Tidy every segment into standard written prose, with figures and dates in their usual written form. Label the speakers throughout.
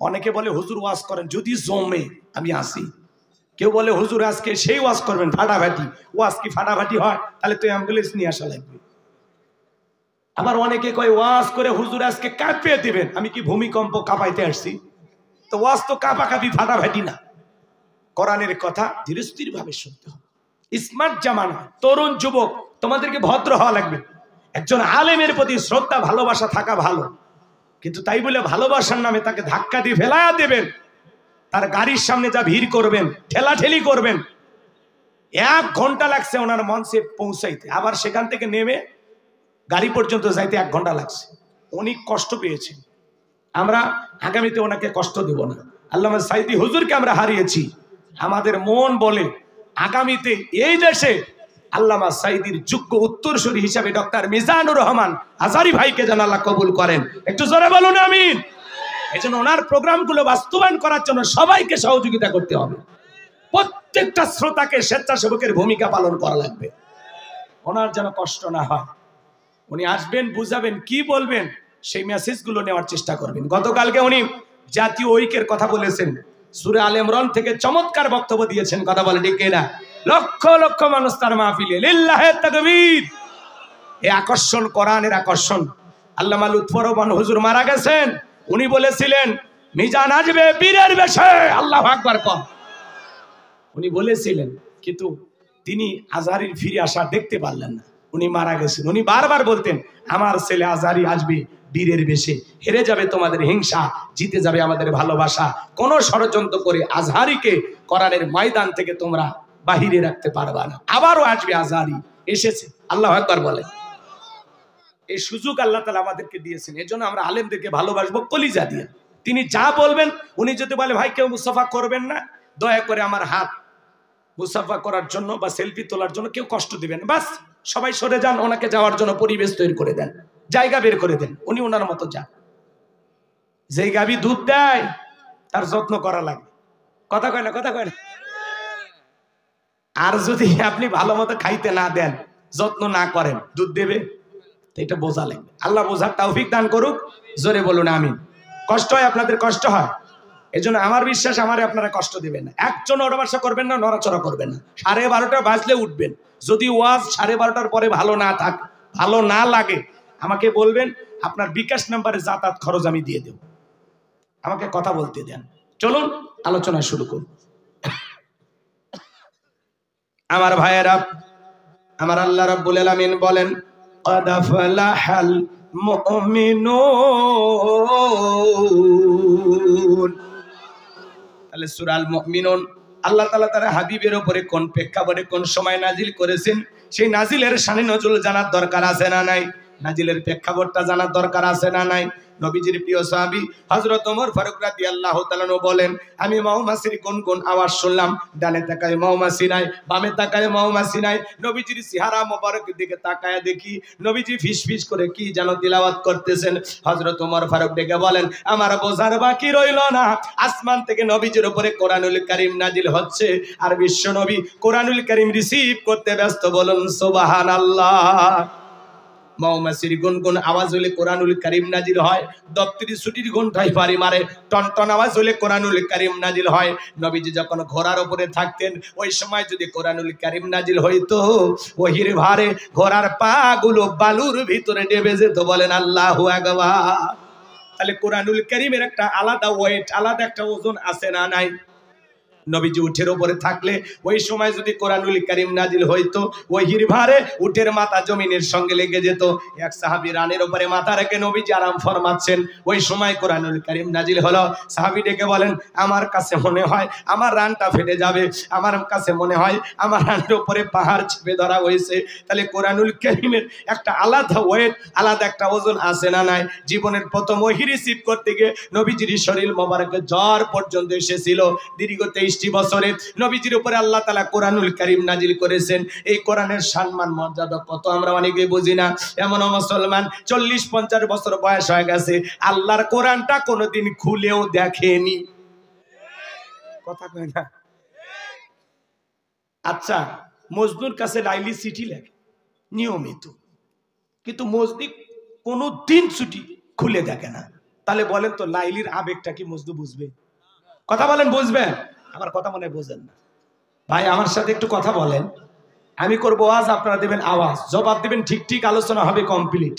Speaker 1: অনেকে বলে হুজুর ওয়াজ করেন, যদি জমে আমি আসি। কেউ বলে হুজুর আজকে সেই ওয়াজ করবেন ফাটাফাটি, ওয়াজ কি ফাটাফাটি হয়? তাহলে তো অ্যাম্বুলেন্স নিয়ে আসা লাগবে। আবার অনেকে কয় ওয়াজ করে হুজুর আজকে কাঁপিয়ে দিবেন। আমি কি ভূমিকম্প কাঁপাইতে আসছি? তো ওয়াজ তো কাঁপাকাঁপি ফাটাফাটি না। কোরআনের কথা ধীরে স্থির ভাবে শুনতে হবে। স্মার্ট জামানা, তরুণ যুবক, তোমাদেরকে ভদ্র হওয়া লাগবে। একজন আলেমের প্রতি শ্রদ্ধা ভালোবাসা থাকা ভালো, কিন্তু তাই বলে ভালোবাসার নামে তাকে ধাক্কা দিয়ে ফেলায়া দেবেন, তার গাড়ির সামনে যা ভিড় করবেন, ঠেলাঠেলি করবেন। 1 ঘন্টা লাগছে ওনার মঞ্চে পৌঁছাইতে, আবার সেখান থেকে নেমে গাড়ি পর্যন্ত যাইতে 1 ঘন্টা লাগছে। উনি কষ্ট পেয়েছেন, আমরা আগামীতে ওনাকে কষ্ট দেব না। আল্লামা সাইদি হুজুরকে আমরা হারিয়েছি, আমাদের মন বলে আগামীতে এই দেশে আল্লামা সাইদির যোগ্য উত্তরসূরি হিসাবে ডক্টর মিজানুর রহমান আজারি ভাইকে যেন আল্লাহ কবুল করেন। একটু জোরে বলুন আমিন। এই জন্য ওনার প্রোগ্রামগুলো বাস্তবায়ন করার জন্য সবাইকে সহযোগিতা করতে হবে। প্রত্যেকটা শ্রোতাকে স্বেচ্ছাসেবকের ভূমিকা পালন করা লাগবে, ওনার যেন কষ্ট না হয়। উনি আসবেন, বুঝাবেন, কি বলবেন সেই মেসেজগুলো নেওয়ার চেষ্টা করবেন। গতকালকে উনি জাতীয় ঐক্যের কথা বলেছেন, সূরা আলে ইমরান থেকে চমৎকার বক্তব্য দিয়েছেন। কথা বলে ঠিক না? লক্ষ লক্ষ মানুষ তার মাহফিলে, লিল্লাহে তাকবীর। এই আকর্ষণ কোরআনের আকর্ষণ। আল্লামা লুৎফর রহমান হুজুর মারা গেছেন, উনি বলেছিলেন মিজান আসবে বীরের বেশে, আল্লাহু আকবার কর। উনি বলেছিলেন, কিন্তু তিনি আজহারীর ফিরে আসা দেখতে পারলেন না, উনি মারা গেছেন। উনি বারবার বলতেন আমার ছেলে আজহারী আসবে বীরের বেশে, হেরে যাবে তোমাদের হিংসা, জিতে যাবে আমাদের ভালোবাসা। কোন ষড়যন্ত্র করে আজহারীকে কোরআনের ময়দান থেকে তোমরা বাহিরে রাখতে পারবা না। আবারও আসবে আজহারী, এসেছে। আল্লাহু আকবার বলে। এই সুযোগ আল্লাহ তাআলা আমাদেরকে দিয়েছেন, এজন্য আমরা আলেমদেরকে ভালোবাসবো কলিজা দিয়ে। তিনি যা বলবেন, উনি যদি বলে ভাই কেউ মুসাফা করবেন না, দয়া করে আমার হাত মুসাফা করার জন্য বা সেলফি তোলার জন্য কেউ কষ্ট দিবেন, বাস সবাই সরে যান, ওনাকে যাওয়ার জন্য পরিবেশ তৈরি করে দেন, জায়গা বের করে দেন, উনি ওনার মতো যান। যে গাভী দুধ দেয় তার যত্ন করা লাগে, কথা কয় না? কথা কয় না? আর যদি আপনি ভালো মতো খাইতে না দেন, যত্ন না করেন, দুধ দেবে? এটা বোঝা লাগবে। আল্লাহ বোঝার তৌফিক দান করুক। জোরে বলুন আমিন। কষ্ট হয় আপনাদের? কষ্ট হয়। এজন্য আমার বিশ্বাস আমারে আপনারা কষ্ট দিবেন না। একজন ওড়াবাসা করবেন না, নড়াচড়া করবেন না। 12:30 বাজলে উঠবেন। যদি ওয়াজ 12:30 পরে ভালো না ভালো না লাগে আমাকে বলবেন, আপনার বিকাশ নাম্বারে যাতায়াত খরচ আমি দিয়ে দেব। আমাকে কথা বলতে দেন। চলুন আলোচনা শুরু করুন। আমার ভাইয়েরা, আমার আল্লাহ রাব্বুল আলামিন বলেন قد أفلح المؤمنون। তাহলে সূরা আল মুমিনুন আল্লাহ তাআলা তার হাবিবের উপরে কোন প্রেক্ষাপটে কোন সময় নাজিল করেছেন, সেই নাজিলের শানে নজুল জানার দরকার আছে না নাই? নাজিলের প্রেক্ষাপটটা জানার দরকার আছে না নাই? নবীজির প্রিয় সাহাবী হযরত ওমর ফারুক রাদিয়াল্লাহু তাআলা বলেন, আমি মৌমাছির গুনগুন আওয়াজ শুনলাম, ডানে তাকায় মৌমাছি নাই, বামে তাকায় মৌমাছি নাই। নবীজির চেহারা মোবারকের দিকে তাকায় দেখি নবীজি ফিসফিস করে কি যেন তিলাওয়াত করতেছেন। হযরত ওমর ফারুক ডেকে বলেন, আমার বোঝার বাকি রইল না, আসমান থেকে নবীজির উপরে কোরআনুল কারীম নাজিল হচ্ছে, আর বিশ্ব নবী কোরআনুল কারীম রিসিভ করতে ব্যস্ত। বলুন সুবহানাল্লাহ। মৌমাছির গুনগুন আওয়াজ হলে কোরআনুল কারীম নাজিল হয়। দপ্তরি ছুটির ঘন্টায় বাড়ি মারে টনটন আওয়াজ হলে কোরআনুল কারীম নাজিল হয়। নবীজি যখন ঘোড়ার উপরে থাকতেন, ওই সময় যদি কোরআনুল কারীম নাজিল হইতো, ওহির ভারে ঘোড়ার পা গুলো বালুর ভিতরে ডেবে যেত। বলেন আল্লাহু আকবার। তাহলে কোরআনুল কারীমের একটা আলাদা ওয়েট, আলাদা একটা ওজন আছে না নাই? নবীজি উঠের উপরে থাকলে ওই সময় যদি কোরআনুল কারীম নাজিল হইতো, ওহির ভারে উটের মাথা জমিনের সঙ্গে লেগে যেত। এক সাহাবী রানের উপরে মাথা রেখে নবীজি আরাম ফরমাচ্ছেন, ওই সময় কোরআনুল কারীম নাজিল হলো। সাহাবী ডেকে বলেন, আমার কাছে মনে হয় আমার রানটা ফেটে যাবে, আমার কাছে মনে হয় আমার রানের উপরে পাহাড় চেপে ধরা হয়েছে। তাহলে কোরআনুল কারীমের একটা আলাদা ওয়েট, আলাদা একটা ওজন আছে না নাই? জীবনের প্রথম ওহী রিসিভ করতে গিয়ে নবীজির শরীর মোবারকে জ্বর পর্যন্ত এসেছিল। দীর্ঘ 23 বছরে নবীজির উপরে আল্লাহ তাআলা কোরআনুল কারীম নাজিল করেছেন। এই কোরআনের সম্মান মর্যাদা কত আমরা অনেকে বুঝি না। এমন মুসলমান 40-50 বছর বয়স হয়ে গেছে, আল্লাহর কোরআনটা কোনোদিন খুলেও দেখেনি। কথা কয় না? আচ্ছা, মজনুর কাছে লাইলি চিঠি লেখে নিয়মিত, কিন্তু মজনি কোনোদিন চিঠি খুলে দেখে না। তাহলে বলেন তো লাইলির আবেগটা কি মজনু বুঝবে? কথা বলেন, বুঝবেন? আমার কথা মনে বোঝেন না ভাই, আমার সাথে একটু কথা বলেন। আমি করবো ওয়াজ, আপনারা দেবেন আওয়াজ, জবাব দিবেন ঠিক ঠিক, আলোচনা হবে কমপ্লিট।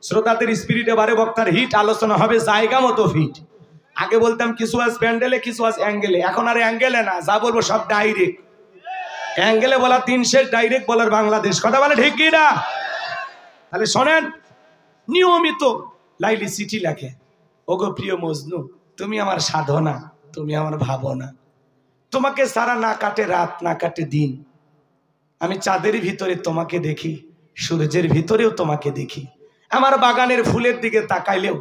Speaker 1: শ্রোতাদের স্পিরিটে বারে, বক্তার হিট, আলোচনা হবে জায়গা মতো ফিট। আগে বলতাম কিছু আজ প্যান্ডেলে, কিছু আজ অ্যাঙ্গেলে, এখন আর অ্যাঙ্গেলে না, যা বলবো সব ডাইরেক্ট। অ্যাঙ্গেলে বলা 3 শেষ, ডাইরেক্ট বলার বাংলাদেশ। কথা বলে ঠিক কি না? তাহলে শোনেন, নিয়মিত লাইলি চিঠি লেখে, ওগো প্রিয় মজনু, তুমি আমার সাধনা, তুমি আমার ভাবনা, তোমাকে সারা না কাটে রাত, না কাটে দিন, আমি চাঁদের ভিতরে তোমাকে দেখি, সূর্যের ভিতরেও তোমাকে দেখি, আমার বাগানের ফুলের দিকে তাকাইলেও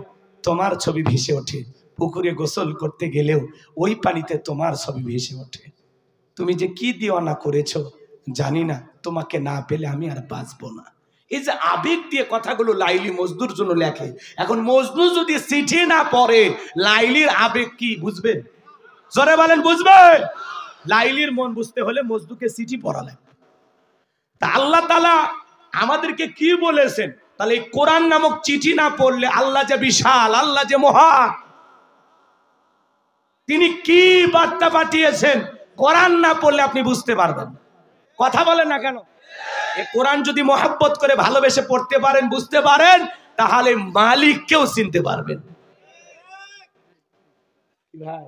Speaker 1: তোমার ছবি ভেসে ওঠে, পুকুরে গোসল করতে গেলেও ওই পানিতে তোমার ছবি ভেসে ওঠে, তুমি যে কি দিওয়ানা করেছো জানি না, তোমাকে না পেলে আমি আর বাঁচবো না। এই যে আবেগ দিয়ে কথাগুলো লাইলি মজনুর জন্য লেখে। এখন মজনু যদি চিঠি না পড়ে, লাইলির আবেগ কি বুঝবে? জোরে বলেন, বুঝবে? লাইলির মন বুঝতে হলে মজনুকে চিঠি পড়া লাগবে। তা আল্লাহ তাআলা আমাদেরকে কি বলেছেন? তাহলে এই কোরআন নামক চিঠি না পড়লে আল্লাহ যে বিশাল, আল্লাহ যে মহান, তিনি কি বার্তা পাঠিয়েছেন, কোরআন না পড়লে আপনি বুঝতে পারবেন। কথা বলেন না কেন? এই কোরআন যদি মহব্বত করে ভালোবেসে পড়তে পারেন, বুঝতে পারেন, তাহলে মালিককেও চিনতে পারবেন। ভাই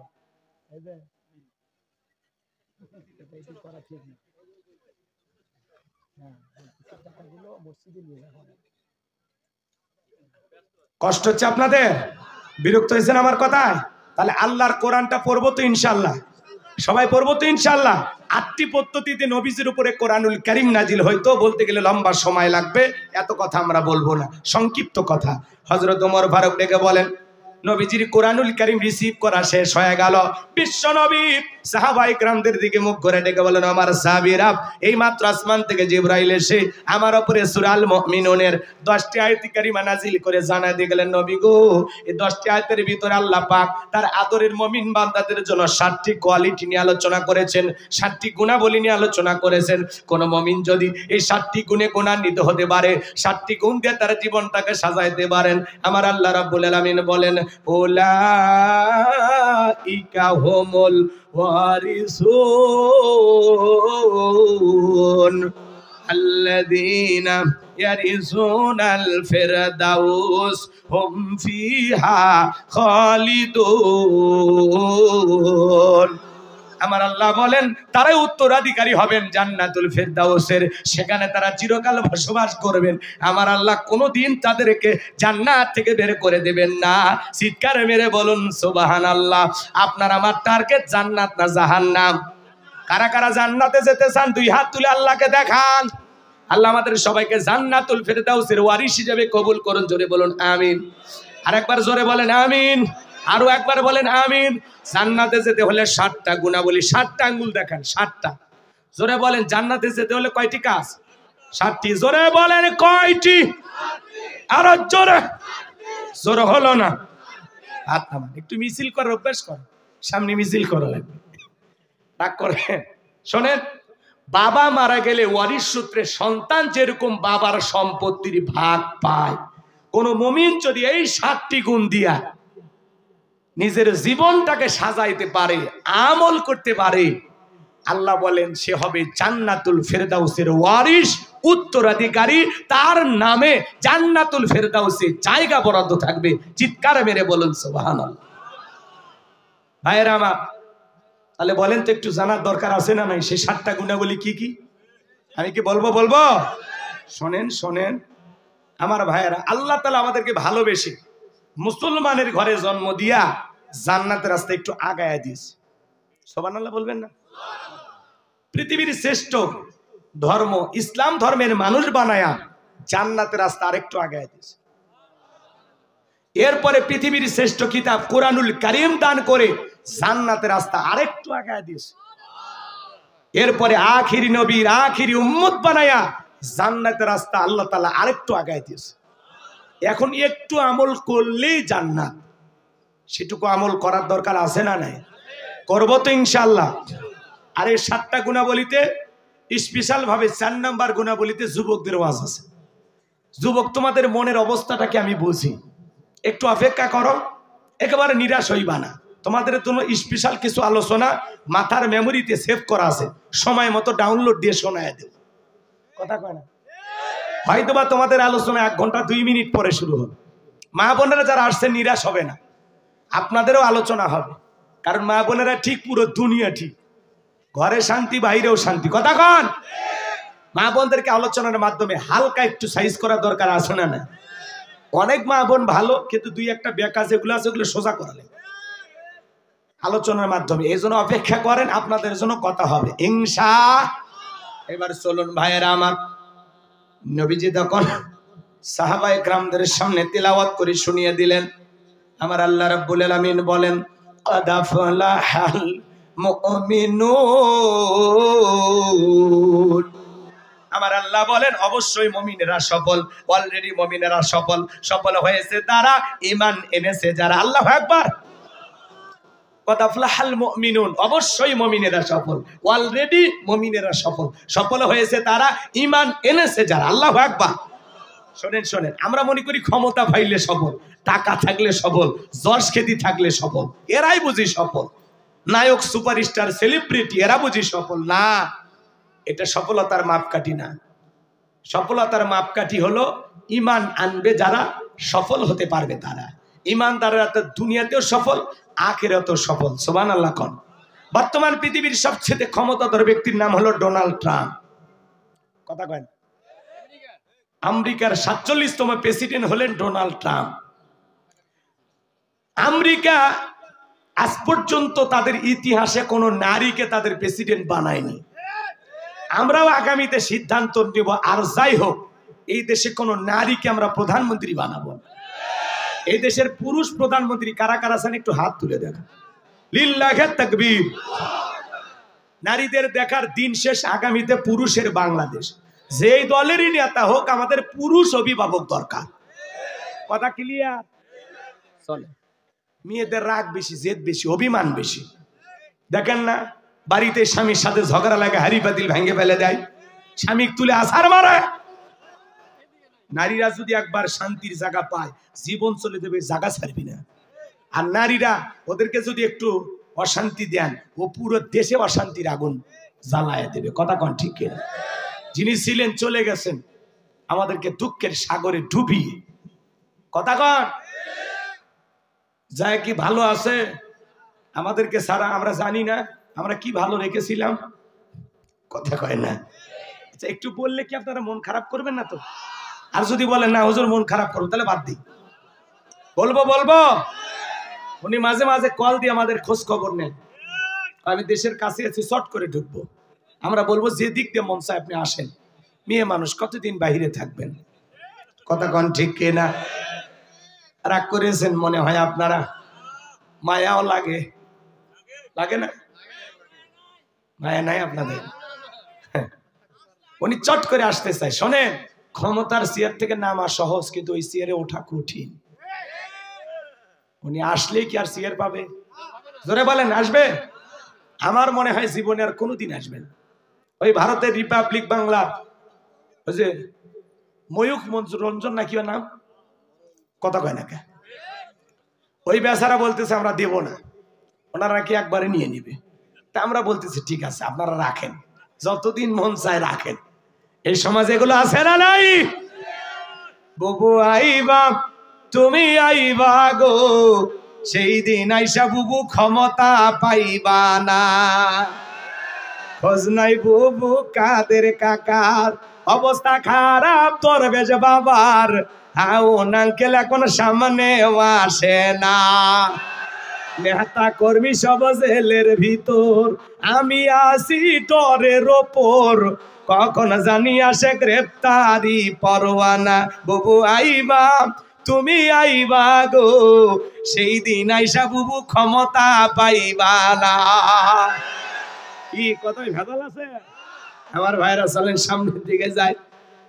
Speaker 1: কষ্ট হচ্ছে আপনাদের? বিরক্ত হয়েছেন আমার কথায়? তাহলে আল্লাহর কোরআনটা পড়বো তো ইনশাল্লাহ, সবাই পড়বো তো ইনশাল্লাহ। 8টি পদ্ধতিতে নবীজির উপরে কোরআনুল কারীম নাজিল হয়তো, বলতে গেলে লম্বা সময় লাগবে, এত কথা আমরা বলবো না, সংক্ষিপ্ত কথা। হযরত ওমর ফারুক ডেকে বলেন, নবীজির কোরআনুল কারীম রিসিভ করা শেষ হয়ে গেল, বিশ্ব নবী সাহাবায়ে কেরামদের দিকে মুখ করে ডেকে বলেন, আমার সাহাবীরা, এই মাত্র আসমান থেকে জিবরাইল এসে আমার উপরে সূরা আল মুমিনুনের 10টি আয়াত কারিমা নাজিল করে জানায় দিয়ে গেলেন, নবী গো, এই 10টি আয়াতের ভিতরে আল্লাহ পাক তার আদরের মুমিন বান্দাদের জন্য 7টি কোয়ালিটি নিয়ে আলোচনা করেছেন, 7টি গুণাবলী নিয়ে আলোচনা করেছেন। কোন মুমিন যদি এই 7টি গুণে গুণান্বিত হতে পারে, 7টি গুণ দিয়ে তার জীবনটাকে সাজাইতে পারেন, আমার আল্লাহ রাব্বুল আলামিন বলেন, উলাইকা হুমুল ওয়ারিসুন আল্লাযীনা ইয়ারিসুনাল ফিরদাউস হুম ফিহা খালিদুন। আমার আল্লাহ বলেন, তারাই উত্তরাধিকারী হবেন জান্নাতুল ফেরদাউসের, সেখানে তারা চিরকাল বসবাস করবেন। আমার আল্লাহ কোনোদিন তাদেরকে জান্নাত থেকে বের করে দেবেন না। চিৎকার মেরে বলুন সুবহানাল্লাহ। আপনার আমার টার্গেট জান্নাত না জাহান্নাম? কারা কারা জান্নাতে যেতে চান 2 হাত তুলে আল্লাহকে দেখান। আল্লাহ আমাদের সবাইকে জান্নাতুল ফেরদাউসের ওয়ারিস হিসেবে কবুল করুন। জোরে বলুন আমিন। আরেকবার জোরে বলেন আমিন। আরো একবার বলেন আমিন। জান্নাতে যেতে হলে 7টা গুণাবলী, 7টা আঙ্গুল দেখান, 7টা। জোরে বলেন, জান্নাতে যেতে হলে কয়টি কাজ? 7টি। জোরে বলেন কয়টি? আরো জোরে। জোরে হলো না। হাত নামান, একটু মিছিল করার অভ্যাস কর, সামনে মিছিল করা লাগবে, রাগ করে। শোনেন, বাবা মারা গেলে ওয়ারিশ সূত্রে সন্তান যেরকম বাবার সম্পত্তির ভাগ পায়, কোন মুমিন যদি এই 7টি গুণ দিয়া নিজের জীবনটাকে সাজাইতে পারে, আমল করতে পারে, আল্লাহ বলেন সে হবে জান্নাতুল ফেরদাউসের ওয়ারিশ, উত্তরাধিকারী। তার নামে জান্নাতুল ফেরদাউসে জায়গা বরাদ্দ থাকবে। চিৎকার মেরে বলুন সুবহানাল্লাহ। ভাইয়েরা আমার, তাহলে বলেন তো, একটু জানার দরকার আছে না নাই? সেই 7টা গুণাবলী কি কি? আমি কি বলবো? শোনেন শোনেন আমার ভাইয়েরা, আল্লাহ তাআলা আমাদেরকে ভালোবেসে মুসলমানের ঘরে জন্ম দিয়া জান্নাতের রাস্তা একটু আগায়া দিয়েছে। সুবহানাল্লাহ বলবেন না? পৃথিবীর শ্রেষ্ঠ ধর্ম ইসলাম ধর্মের মানুষ বানায়া জান্নাতের রাস্তা আরেকটু আগায়া দিয়েছে। এরপরে পৃথিবীর শ্রেষ্ঠ কিতাব কোরআনুল কারীম দান করে জান্নাতের রাস্তা আরেকটু আগায়া দিয়েছে। এরপরে আখিরি নবীর আখিরি উম্মত বানায়া জান্নাতের রাস্তা আল্লাহ তাআলা আরেকটু আগায়া দিয়েছে। এখন একটু আমল করলেই জান্নাত। সেটুকু আমল করার দরকার আছে না নাই? করব তো ইনশাআল্লাহ। আর এই 7টা গুণাবলীতে স্পেশাল ভাবে 4 নাম্বার গুণাবলীতে যুবকদের ওয়াজ আছে। যুবক, তোমাদের মনের অবস্থাটাকে আমি বুঝি, একটু অপেক্ষা করো, একেবারে নিরাশ হইবা না। তোমাদের জন্য স্পেশাল কিছু আলোচনা মাথার মেমোরিতে সেভ করা আছে, সময় মতো ডাউনলোড দিয়ে শোনায় দেব। কথা কয় না? হয়তোবা তোমাদের আলোচনা 1 ঘন্টা 2 মিনিট পরে শুরু হবে। মা বোনেরা যারা আসছে নিরাশ হবে না, আপনাদেরও আলোচনা হবে। কারণ মা বোনেরা ঠিক, পুরো দুনিয়া ঠিক, ঘরে শান্তি বাইরেও শান্তি। কথা কন? মা বোনদেরকে আলোচনার মাধ্যমে হালকা একটু সাইজ করা দরকার আছে না? না, অনেক মা বোন ভালো, কিন্তু 2-1টা বেকা যেগুলো আছে ওগুলো সোজা করালে আলোচনার মাধ্যমে। এই জন্য অপেক্ষা করেন, আপনাদের জন্য কথা হবে ইনশাআল্লাহ। এবার চলুন ভাইয়েরা আমার, নবীজি তখন সাহাবায়ে কেরামদের সামনে তিলাওয়াত করে শুনিয়ে দিলেন। আমার আল্লাহ রাব্বুল আলামিন বলেন, ক্বাদ আফলাহাল মুমিনুন। আমার আল্লাহ বলেন অবশ্যই মুমিনেরা সফল, অলরেডি মুমিনেরা সফল। সফল হয়েছে তারা, ঈমান এনেছে যারা। আল্লাহু আকবার। ক্বাদ আফলাহাল মুমিনুন, অবশ্যই মুমিনেরা সফল, অলরেডি মুমিনেরা সফল। সফল হয়েছে তারা, ঈমান এনেছে যারা। আল্লাহু আকবার। শোনেন শোনেন, আমরা মনে করি ক্ষমতা পাইলে সফল, টাকা থাকলে সফল, যশ খ্যাতি থাকলে সফল, এরাই বুঝি সফল। নায়ক, সুপারস্টার, সেলিব্রিটি এরা বুঝি সফল না। এটা সফলতার মাপকাঠি না। সফলতার মাপকাঠি হলো ঈমান আনবে যারা, সফল হতে পারবে তারা। ঈমানদাররা তো দুনিয়াতেও সফল, আখিরাতেও সফল। সুবহানাল্লাহ কোন। বর্তমান পৃথিবীর সবচেয়ে ক্ষমতাধর ব্যক্তির নাম হলো ডোনাল্ড ট্রাম্প। কথা কয় না? আমেরিকার 47তম প্রেসিডেন্ট হলেন ডোনাল্ড ট্রাম্প। আমেরিকা আজ পর্যন্ত তাদের ইতিহাসে কোনো নারীকে তাদের প্রেসিডেন্ট বানায়নি। আমরাও আগামীতে সিদ্ধান্ত নেব, আর যাই হোক, এই দেশে কোনো নারীকে আমরা প্রধানমন্ত্রী বানাবো। এই দেশের পুরুষ প্রধানমন্ত্রী কারা কারা আছেন একটু হাত তুলে দেখা। লিল্লাহে তাকবীর। নারীদের দেখার দিন শেষ, আগামীতে পুরুষের বাংলাদেশ। যেই দলেরই নেতা হোক, আমাদের পুরুষ অভিভাবক দরকার। কথা ক্লিয়ার? চলে। মেয়েদের রাগ বেশি, জেদ বেশি, অভিমান বেশি। দেখেন না, বাড়িতে স্বামীর সাথে ঝগড়া লাগে, হাড়ি পাতিল ভেঙে ফেলে দেয়, স্বামী তুলে আছাড় মারে। নারীরা যদি একবার শান্তির জায়গা পায়, জীবন চলে যাবে, জায়গা ছাড়বি না। আর নারীরা ওদেরকে যদি একটু অশান্তি দেন, ও পুরো দেশে অশান্তির আগুন জ্বালায় দেবে। কথা কন ঠিক কিনা? যিনি ছিলেন চলে গেছেন, আমাদেরকে দুঃখের সাগরে ডুবিয়ে। কথা কন। যায় কি ভালো আছে আমাদেরকে ছাড়া? আমরা জানি না আমরা কি ভালো রেখেছিলাম। কথা কয় না? আচ্ছা, একটু বললে কি আপনারা মন খারাপ করবেন না তো? আর যদি বলেন না হুজুর মন খারাপ করবো, তাহলে বাদ দিই। বলবো বলবো। উনি মাঝে মাঝে কল দিয়ে আমাদের খোঁজ খবর নেন। আমি দেশের কাছে আছি, শর্ট করে ঢুকবো। আমরা বলবো যে দিক দিয়ে মন চায় আপনি আসেন। মেয়ে মানুষ কতদিন বাইরে থাকবেন? কথা কন ঠিক কিনা? রাগ করেছেন মনে হয় আপনারা? মায়াও লাগে, লাগে না? মায়া নাই আপনাদের? উনি চট করে আসতে চায়। শোনেন, ক্ষমতার চেয়ার থেকে নামা সহজ, কিন্তু ওই চেয়ারে ওঠা কঠিন। উনি আসলেই কি আর চেয়ার পাবে? জোরে বলেন, আসবে? আমার মনে হয় জীবনে আর কোনোদিন আসবেন। ওই ভারতের রিপাবলিক বাংলার ওই যে ময়ূখ রঞ্জন নাকি নাম, কথা কয় না কে, ওই বেচারা বলতেছে আমরা দেব না, ওনারা নাকি একবারে নিয়ে নিবে। তা আমরা বলতেছি ঠিক আছে, আপনারা রাখেন, যতদিন মন চায় রাখেন। এই সমাজে এগুলো আছে না নাই? বুবু আইবা, তুমি আইবা গো, সেই দিন আইসা বুবু ক্ষমতা পাইবা না। খোঁজ নাই বুবু কাদের কাকার, অবস্থা খারাপ তোর বেশ বাবার, হাউন আঙ্কেল এখন সামনে আসে না। নেতা কর্মী সব জেলের ভিতর, আমি আসি টরের ওপর, কখন জানি আসে গ্রেফতারি পরোয়ানা। বুবু আইবা, তুমি আইবা গো, সেই দিন আইসা বুবু ক্ষমতা পাইবা না। কি কথাই ভেজাল আছে? আমার ভাইরা চলেন সামনের দিকে যায়।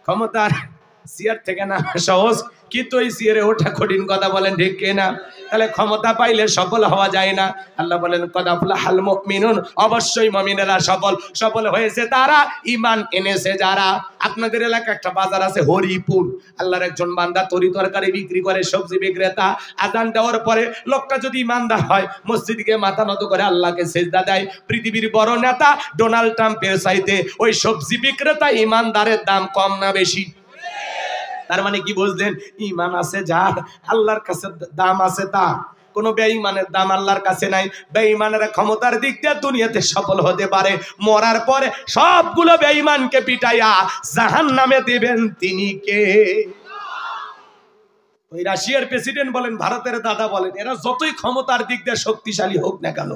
Speaker 1: ক্ষমতার চেয়ার থেকে না সহজ, কি তো এই সিয়ারে ওঠা কঠিন কথা, বলেন ঠিক কিনা? তাহলে ক্ষমতা পাইলে সফল হওয়া যায় না। আল্লাহ বলেন কদ আফলাহাল মুমিনুন, অবশ্যই মুমিনেরা সফল হয়েছে তারা ঈমান এনেছে যারা। আপনাদের এলাকায় একটা বাজার আছে হরিপুর, আল্লাহর একজন বান্দা তরি তরকারি বিক্রি করে, সবজি বিক্রেতা। আযান দেওয়ার পরে লোকটা যদি ঈমানদার হয় মসজিদে গিয়ে মাথা নত করে আল্লাহকে সিজদা দেয়। পৃথিবীর বড় নেতা ডোনাল্ড ট্রাম্পের চাইতে ওই সবজি বিক্রেতা ঈমানদারের দাম কম না বেশি? তার মানে কি বুঝলেন? ঈমান আছে যার, আল্লাহর কাছে দাম আছে তার। কোন বেঈমানের দাম আল্লাহর কাছে নাই। বেঈমানেরা ক্ষমতার দিক দিয়ে দুনিয়াতে সফল হতে পারে, মরার পরে সবগুলো বেঈমানকে পিটাইয়া জাহান্নামে দেবেন তিনি কে? ওই রাশিয়ার প্রেসিডেন্ট বলেন, ভারতের দাদা বলেন, এরা যতই ক্ষমতার দিক দিয়ে শক্তিশালী হোক না কেন,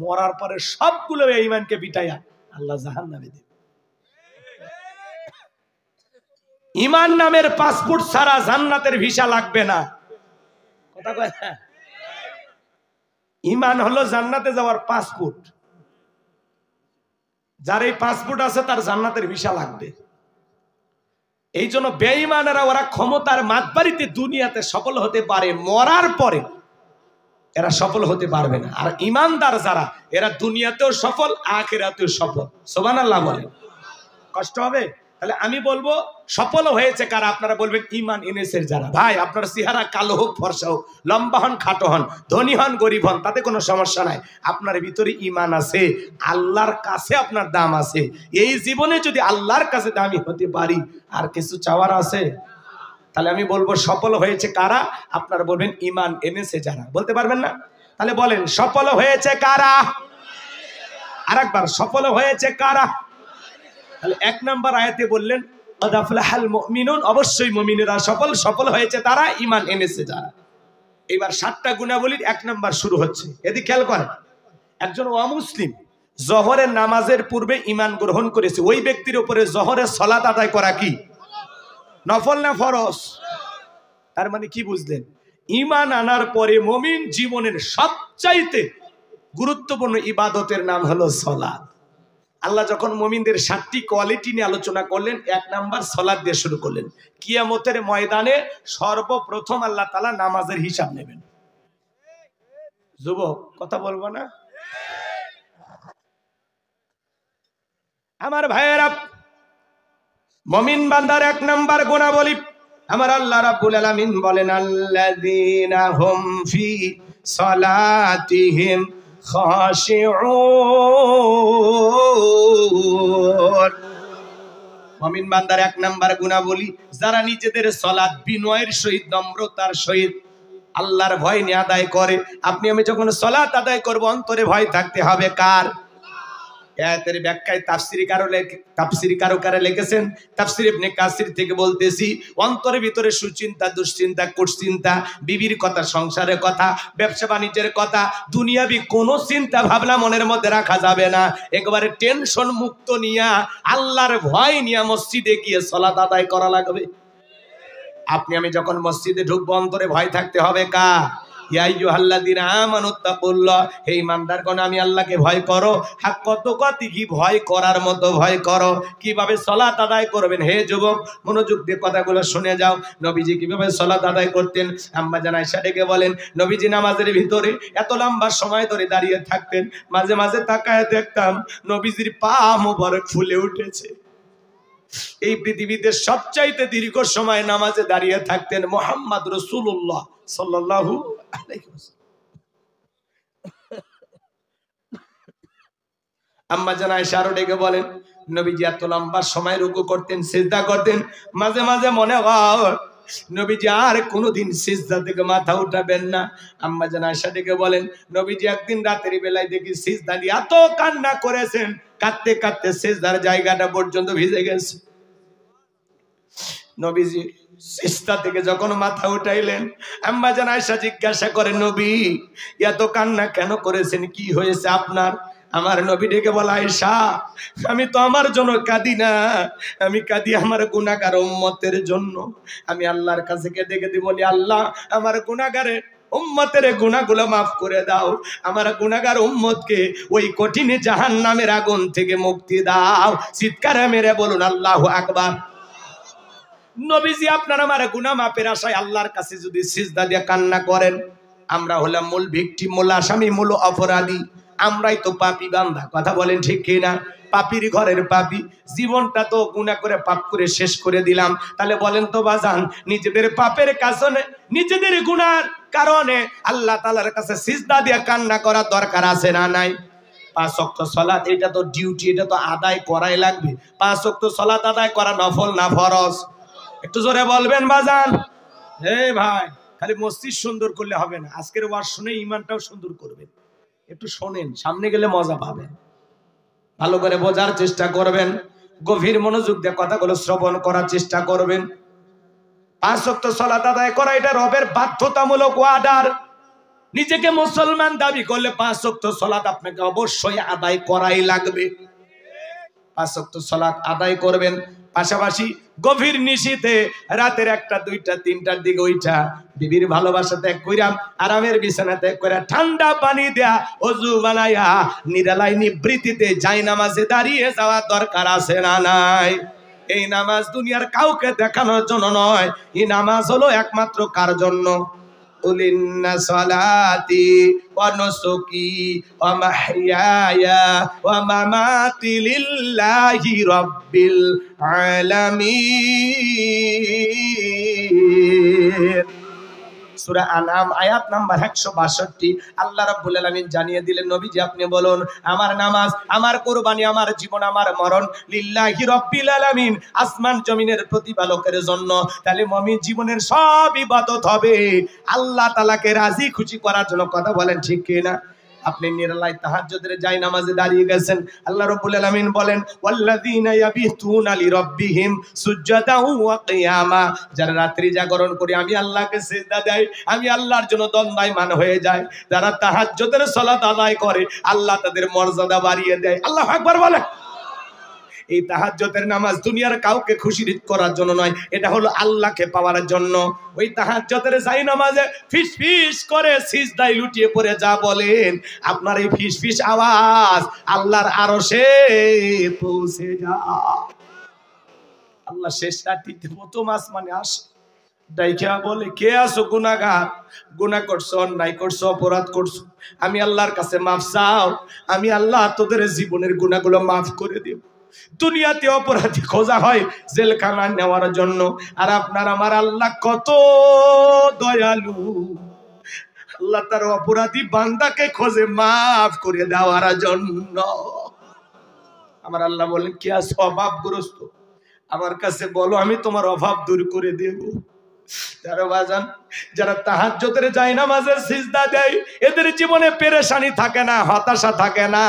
Speaker 1: মরার পরে সবগুলো বেঈমানকে পিটাইয়া আল্লাহ জাহান্নামে দেবে। ঈমান নামের পাসপোর্ট ছাড়া জান্নাতের ভিসা লাগবে না। কথা কয় না? ঈমান হলো জান্নাতে যাওয়ার পাসপোর্ট। যার এই পাসপোর্ট আছে তার জান্নাতের ভিসা লাগবে। এই জন্য বেঈমানেরা ওরা ক্ষমতার মাতবাড়িতে দুনিয়াতে সফল হতে পারে, মরার পরে এরা সফল হতে পারবে না। আর ঈমানদার যারা, এরা দুনিয়াতেও সফল, আখিরাতেও সফল। সুবহানাল্লাহ বলেন। কষ্ট হবে? তাহলে আমি বলবো সফল হয়েছে কারা? আপনারা বলবেন ঈমান এনেছে যারা। ভাই আপনার চেহারা কালো হোক ফর্সা হোক, লম্বা হন খাটো হন, ধনী হন গরিব হন, তাতে কোনো সমস্যা নাই। আপনার ভিতরে ঈমান আছে, আল্লাহর কাছে আপনার দাম আছে। এই জীবনে যদি আল্লাহর কাছে দামি হতে পারি, আর কিছু চাওয়ার আছে? তাহলে আমি বলবো সফল হয়েছে কারা? আপনারা বলবেন ঈমান এনেছে যারা। বলতে পারবেন না? তাহলে বলেন সফল হয়েছে কারা? আরেকবার, সফল হয়েছে কারা? তাহলে এক নাম্বার আয়াতে বললেন কদ আফলাহাল মুমিনুন, অবশ্যই মুমিনেরা সফল হয়েছে তারা, ঈমান এনেছে যারা। এবার 7টা গুণাবলীর 1 নাম্বার শুরু হচ্ছে। এদিকে খেয়াল করেন, একজন অমুসলিম জোহরের নামাজের পূর্বে ঈমান গ্রহণ করেছে, ওই ব্যক্তির উপরে জোহরের সালাত আদায় করা কি নফল না ফরজ? তার মানে কি বুঝলেন? ঈমান আনার পরে মুমিন জীবনের সবচাইতে গুরুত্বপূর্ণ ইবাদতের নাম হলো সালাত। আল্লাহ যখন মুমিনদের 7টি কোয়ালিটি নিয়ে আলোচনা করলেন, 1 নাম্বার সালাত দিয়ে শুরু করলেন। কিয়ামতের ময়দানে সর্বপ্রথম আল্লাহ তাআলা নামাজের হিসাব নেবেন। যুবক কথা বলবো না? আমার ভাইয়েরা, মুমিন বান্দার 1 নাম্বার গুণাবলী, আমার আল্লাহ রাব্বুল আলামিন বলেন আল্লাযীনা হুম ফি সালাতিহিম খাশিউন। মুমিন বান্দার 1 নাম্বার গুণাবলী, যারা নিজেদের সালাত বিনয়ের সহিত, নম্রতার সহিত আল্লাহর ভয় নিয়ে আদায় করে। আপনি আমি যখন সালাত আদায় করব, অন্তরে ভয় থাকতে হবে কার? আয়াতের ব্যাখ্যায় তাফসীরকারকারা লিখেছেন, তাফসীর ইবনে কাসির থেকে বলতেছি, অন্তরের ভিতরে সুচিন্তা, দুশ্চিন্তা, কুচিন্তা, বিবির কথা, সংসারের কথা, ব্যবসা বাণিজ্যের কথা, দুনিয়াবি কোনো চিন্তা ভাবনা মনের মধ্যে রাখা যাবে না। একেবারে টেনশন মুক্ত নিয়া, আল্লাহর ভয় নিয়ে মসজিদে গিয়ে সালাত আদায় করা লাগবে। আপনি আমি যখন মসজিদে ঢুকবো, অন্তরে ভয় থাকতে হবে কার? ইয়া আইয়ুহাল্লাযীনা আমানুত্তাকুল্লাহ, হে ঈমানদারগণ আমি আল্লাহকে ভয় করো। হাক্কাতুকাতি, কি ভয় করার মতো ভয় করো। কিভাবে সালাত আদায় করবেন? হে যুবক মনোযোগ দিয়ে কথাগুলো শুনে যাও। নবীজি কিভাবে সালাত আদায় করতেন? আম্মা জান আয়েশা ডেকে বলেন, নবীজি নামাজের ভিতরে এত লম্বা সময় ধরে দাঁড়িয়ে থাকতেন, মাঝে মাঝে তাকায় দেখতাম নবীজির পা মোবারক ফুলে উঠেছে। এই পৃথিবীতে সবচাইতে দীর্ঘ সময় নামাজে দাঁড়িয়ে থাকতেন মুহাম্মদ রাসূলুল্লাহ সাল্লাল্লাহু আলাইহি ওয়াসাল্লাম। আম্মা জান আয়েশা আরো ডেকে বলেন, নবীজি এত লম্বা সময় রুকু করতেন, সিজদা করতেন, মাঝে মাঝে মনে হয় নবীজি আর কোনোদিন সিজদা থেকে মাথা উঠাবেন না। আম্মা জান আয়েশা ডেকে বলেন, নবীজি একদিন রাতের বেলায় দেখি সিজদা দিয়ে এত কান্না করেছেন, কাঁদতে কাঁদতে সিজদার জায়গাটা পর্যন্ত ভিজে গেছে। নবীজি সিজদা থেকে যখন মাথা উঠাইলেন, আম্মা জান আয়েশা জিজ্ঞাসা করে, নবী এত কান্না কেন করেছেন, কি হয়েছে আপনার? আমার নবী ডেকে বলা, আয়েশা আমি তো আমার জন্য কাঁদি না, আমি কাঁদি আমার গুনাহগার উম্মতের জন্য। আমি আল্লাহর কাছে কেঁদে কেঁদে বলি, আল্লাহ আমার গুনাহগারের উম্মতের গুনাহগুলো মাফ করে দাও, আমার গুনাহগার উম্মতকে ওই কঠিন জাহান্নামের আগুন থেকে মুক্তি দাও। চিৎকারে মেরে বলুন আল্লাহু আকবার। নবীজি আপনার আমার গুনাহ মাফের আশায় আল্লাহর কাছে যদি সিজদা দিয়ে কান্না করেন, আমরা হলাম মূল ভিকটিম, মূল আসামি, মূল অপরাধী। আমরাই তো পাপী বান্দা, কথা বলেন ঠিক কিনা? পাপীর ঘরের পাপী, জীবনটা তো গুনাহ করে পাপ করে শেষ করে দিলাম। তাহলে বলেন তো বাজান, নিজেদের পাপের কারণে, নিজেদের গুনার কারণে আল্লাহ তাআলার কাছে সিজদা দিয়ে কান্না করার দরকার আছে না নাই? 5 ওয়াক্ত সালাত এটা তো ডিউটি, এটা তো আদায় করাই লাগবে। 5 ওয়াক্ত সালাত আদায় করা নফল না ফরজ? একটু জোরে বলবেন বাজান। হে ভাই, খালি মসজিদ সুন্দর করলে হবে না, আজকের ওয়াজ শুনে ঈমানটাও সুন্দর করবেন। একটু শোনেন, সামনে গেলে মজা পাবেন। ভালো করে বোঝার চেষ্টা করবেন, গভীর মনোযোগ দিয়ে কথাগুলো শ্রবণ করার চেষ্টা করবেন। 5 ওয়াক্ত সালাত আদায় করা এটা রবের বাধ্যতামূলক অর্ডার। নিজেকে মুসলমান দাবি করলে 5 ওয়াক্ত সালাত আপনাকে অবশ্যই আদায় করাই লাগবে। 5 ওয়াক্ত সালাত আদায় করবেন, পাশাপাশি গভীর নিশীথে রাতের 1টা 2টা 3টার দিকে ওইটা বিবির ভালোবাসা ত্যাগ কইরাম, আরামের বিছানা ত্যাগ করে ঠান্ডা পানি দেয়া ওযু বানায়া নিরালাই নিবৃত্তিতে যাই নামাজে দাঁড়িয়ে যাওয়া দরকার আছে না নাই? এই নামাজ দুনিয়ার কাউকে দেখানোর জন্য নয়, এই নামাজ হলো একমাত্র কার জন্য? قل إن صلاتي ونسكي ومحياي ومماتي لله رب العالمين। সূরা আনাম আয়াত নাম্বার 162। আল্লাহ রাব্বুল আলামিন জানিয়ে দিলেন, নবীজি আপনি বলুন, আমার নামাজ, আমার কুরবানি, আমার জীবন, আমার মরণ লিল্লাহি রাব্বিল আলামিন, আসমান জমিনের প্রতিপালকের জন্য। তাহলে মুমিন জীবনের সব ইবাদত হবে আল্লাহ তাআলাকে রাজি খুশি করার জন্য। কথা বলেন ঠিক কি না? আপনি নিরালাই তাহাজ্জুদের যাই নামাজে দাঁড়িয়ে গেছেন, আল্লাহ রাব্বুল আলামিন বলেন ওয়াল্লাযীনা ইয়াবিতুনা লিরাব্বিহিম সুজদাও ওয়া কিয়ামা, যারা রাত্রি জাগরণ করে আমি আল্লাহকে সিজদা দেয়, আমি আল্লাহর জন্য দণ্ডায়মান হয়ে যায়, যারা তাহাজ্জুদের সালাত আদায় করে আল্লাহ তাদের মর্যাদা বাড়িয়ে দেয়। আল্লাহু আকবার বলে। এই তাহাজ্জুদের নামাজ দুনিয়ার কাউকে খুশি করার জন্য নয়, এটা হলো আল্লাহকে পাওয়ার জন্য। ওই তাহাজ্জুদের যাই নামাজে ফিস ফিস করে সিজদায় লুটিয়ে পড়ে যা বলেন, আপনার এই ফিস ফিস আওয়াজ আল্লাহর আরশে পৌঁছে যায়। আল্লাহ শেষ রাত্রিতে প্রথম আসমানে আসে, ডাইকা বলে, কে আছো গুনাহগার? গুনাহ করছো, অন্যায় করছো, অপরাধ করছো, আমি আল্লাহর কাছে মাফ চাও, আমি আল্লাহ তোদের জীবনের গুনাহগুলো মাফ করে দেব। দুনিয়াতে অপরাধী খোঁজা হয় জেলখানায় নেওয়ার জন্য, আর আপনার আমার আল্লাহ কত দয়ালু, আল্লাহ তার অপরাধী বান্দাকে খোঁজে মাফ করে দেওয়ার জন্য। আমার আল্লাহ বলেন, কে আছো অভাবগ্রস্ত, আমার কাছে বলো, আমি তোমার অভাব দূর করে দেব। যারা তাহাজ্জুদের যায় নামাজে সিজদা দেয়, এদের জীবনে পেরেশানি থাকে না, হতাশা থাকে না।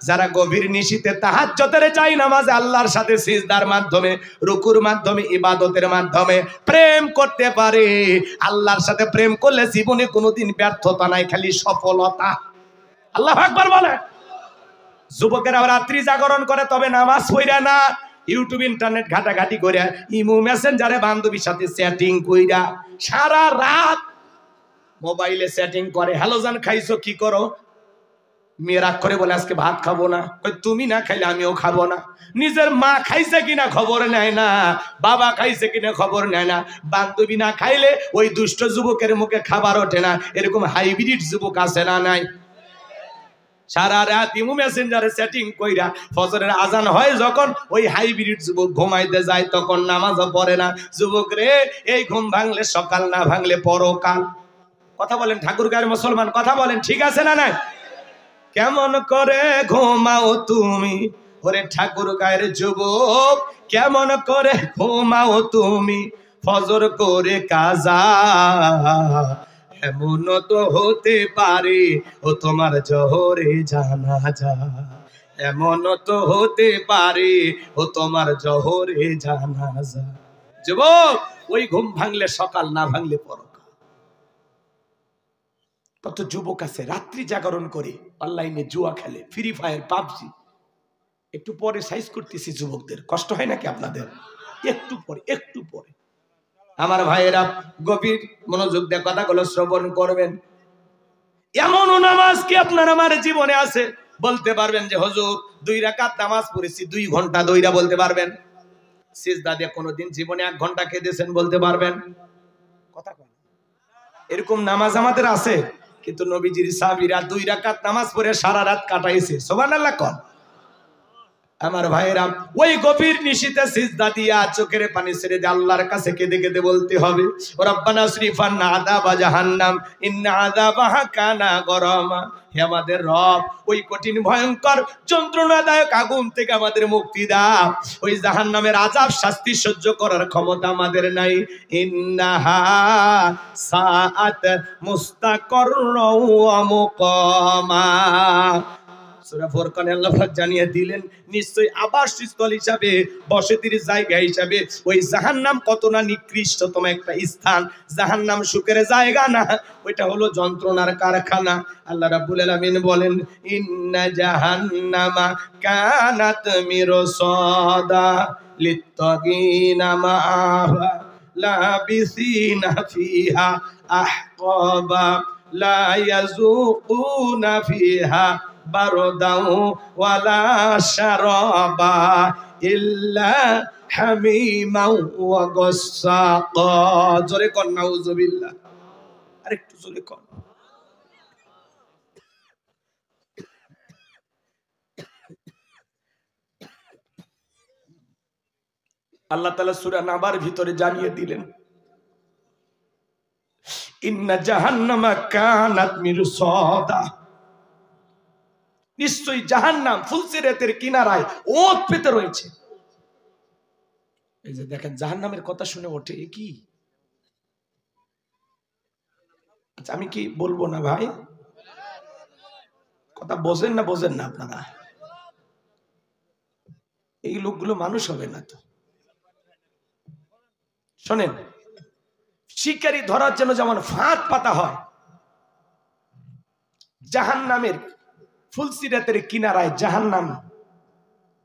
Speaker 1: যারা গভীর নিশীথে তাহাজ্জুদের যায় নামাজে আল্লাহর সাথে সিজদার মাধ্যমে, রুকুর মাধ্যমে, ইবাদতের মাধ্যমে প্রেম করতে পারে, আল্লাহর সাথে প্রেম করলে জীবনে কোনোদিন ব্যর্থতা নাই, খালি সফলতা। আল্লাহু আকবার বলে। যুবকেরা রাত্রি জাগরণ করে, তবে নামাজ পড়ে না, ইউটিউব ইন্টারনেট ঘাটাঘাটি করে, ইমো মেসেঞ্জারে বান্ধবীর সাথে চ্যাটিং কইরা সারা রাত মোবাইলে চ্যাটিং করে। হ্যালো জান, খাইছো? কি করো? মেয়ে রাগ করে বলে, আজকে ভাত খাবো না। তুমি না খাইলে আমিও খাবো না। নিজের মা খাইছে কিনা খবর নেয় না, বাবা খাইছে কিনা খবর নেয় না, বান্ধবী না খাইলে ওই দুষ্ট যুবকের মুখে খাবার ওঠে না। এরকম হাইব্রিড যুবক আছে না নাই? সারা রাত ইমো মেসেঞ্জারে সেটিং কইরা ফজরের আজান হয় যখন, ওই হাইব্রিড যুবক ঘুমাইতে যায়, তখন নামাজও পড়ে না। যুবক রে, এই ঘুম ভাঙলে সকাল, না ভাঙলে পরকাল। কথা বলেন ঠাকুর গায়ের মুসলমান, কথা বলেন ঠিক আছে না নাই? কেমন করে ঘুমাও তুমি ওরে ঠাকুর গায়ের যুবক, কেমন করে ঘুমাও তুমি ফজর করে কাজা, এমন তো হতে পারে ও তোমার জোহরে জানাজা, এমন তো হতে পারে ও তোমার জোহরে জানাজা। যুবক, ওই ঘুম ভাঙলে সকাল, না ভাঙলে পরকাল। কত যুবক আছে রাত্রি জাগরণ করে অনলাইনে জুয়া খেলে, ফ্রি ফায়ার, পাবজি। একটু পরে সাইজ করতেছি যুবকদের, কষ্ট হয় নাকি আপনাদের? একটু পরে, একটু পরে। আমার ভাইয়েরা গভীর মনোযোগ দিয়ে কথাগুলো শ্রবণ করবেন। এমন নামাজ কি আপনার আমার জীবনে আছে? বলতে পারবেন যে হুজুর 2 রাকাত নামাজ পড়েছি 2 ঘন্টা ধইরা, বলতে পারবেন? সিজদা দিয়ে কোনোদিন জীবনে 1 ঘন্টা কেঁদেছেন বলতে পারবেন? কথা কয় না। এরকম নামাজ আমাদের আছে, কিন্তু নবীজির সাহাবীরা 2 রাকাত নামাজ পড়ে সারা রাত কাটাইছে। সুবহানাল্লাহ কোন। আমার ভাইরা, ওই গভীর নিশিতে সিজদা দিয়া চোখের পানি ছেড়ে দিয়ে আল্লাহর কাছে কেঁদে কেঁদে বলতে হবে, রব্বানা সরিফান আযাবা জাহান্নাম ইন্না আযাবাহা কানা গরামা। হে আমাদের রব, ওই কঠিন ভয়ঙ্কর যন্ত্রণাদায়ক আগুন থেকে আমাদের মুক্তি দাও। ওই জাহান্নামের আযাব শাস্তি সহ্য করার ক্ষমতা আমাদের নাই। ইন্নাহা সাআত মুস্তাকাররা ওয়া মুকামা। সূরা ফুরকানে আল্লাহ পাক জানিয়ে দিলেন, নিশ্চয়ই আবাসস্থল হিসাবে, বসতির জায়গা হিসাবে ওই জাহান্নাম কত না নিকৃষ্টতম একটা স্থান। জাহান্নাম সুখের জায়গা না, ওইটা হলো যন্ত্রণার কারখানা। আল্লাহ রাব্বুল আলামিন বলেন, ইন্না জাহান্নামা কানাত মিরসাদা লিত্তাগিনা মাআহা লাবিসিনা ফিহা আহকাবা লা ইয়াযুকুনা ফিহা বারদাউ ওয়ালা শারাবা ইল্লা হামিমাও ওয়া গাসসাকা। জোরে কর নাউযুবিল্লাহ, আরেকটু জোরে কর। আল্লাহ তাআলা সূরা নাবার ভিতরে জানিয়ে দিলেন, ইন্না জাহান্নামা কানাত মিরসাদা। নিশ্চয়ই জাহান্নাম ফুলসিরাতের কিনারায় ওত পেতে রয়েছে। এই যে দেখেন, জাহান্নামের কথা শুনে ওঠে কি? আচ্ছা, আমি কি বলবো না ভাই? কথা বোঝেন না বোঝেন না আপনারা? এই লোকগুলো মানুষ হবে না তো। শোনেন, শিকারি ধরার জন্য যেমন ফাঁদ পাতা হয়, জাহান্নামের ফুলসিরাতের কিনারায় জাহান্নাম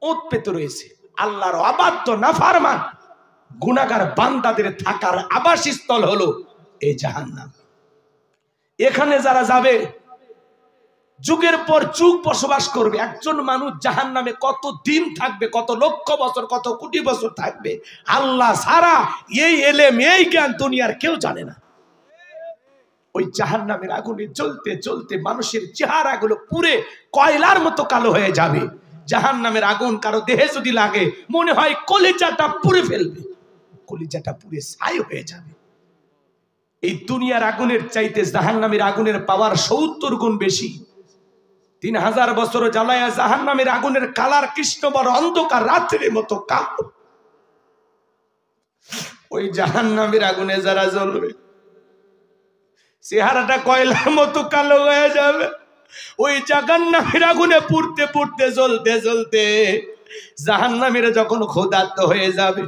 Speaker 1: ওত পেতে রয়েছে। আল্লাহর অবাধ্য নাফরমান গুনাহগার বান্দাদের থাকার আবাসস্থল হলো এই জাহান্নাম। এখানে যারা যাবে যুগের পর যুগ বসবাস করবে। একজন মানুষ জাহান্নামে কত দিন থাকবে, কত লক্ষ বছর, কত কোটি বছর থাকবে, আল্লাহ ছাড়া এই এলেম, এই জ্ঞান দুনিয়ার কেউ জানে না। ওই জাহান্নামের আগুনে জ্বলতে জ্বলতে মানুষের চেহারাগুলো পুরে কয়লার মতো কালো হয়ে যাবে। জাহান্নামের আগুন কারো দেহে যদি লাগে, মনে হয় কলিজাটা পুড়ে ফেলবে, কলিজাটা পুড়ে ছাই হয়ে যাবে। এই দুনিয়ার আগুনের চাইতে জাহান্নামের আগুনের পাওয়ার 70 গুণ বেশি। 3000 বছর জ্বালায়া জাহান্নামের আগুনের কালার কৃষ্ণ বড় অন্ধকার রাত্রির মতো কালো। ওই জাহান্নামের আগুনে যারা জ্বলবে, চেহারাটা কয়লার মতো কালো হয়ে যাবে। ওই জাহান্নামের আগুনে পুড়তে পুড়তে জ্বলতে জ্বলতে জাহান্নামীরা যখন ক্ষুধার্ত হয়ে যাবে,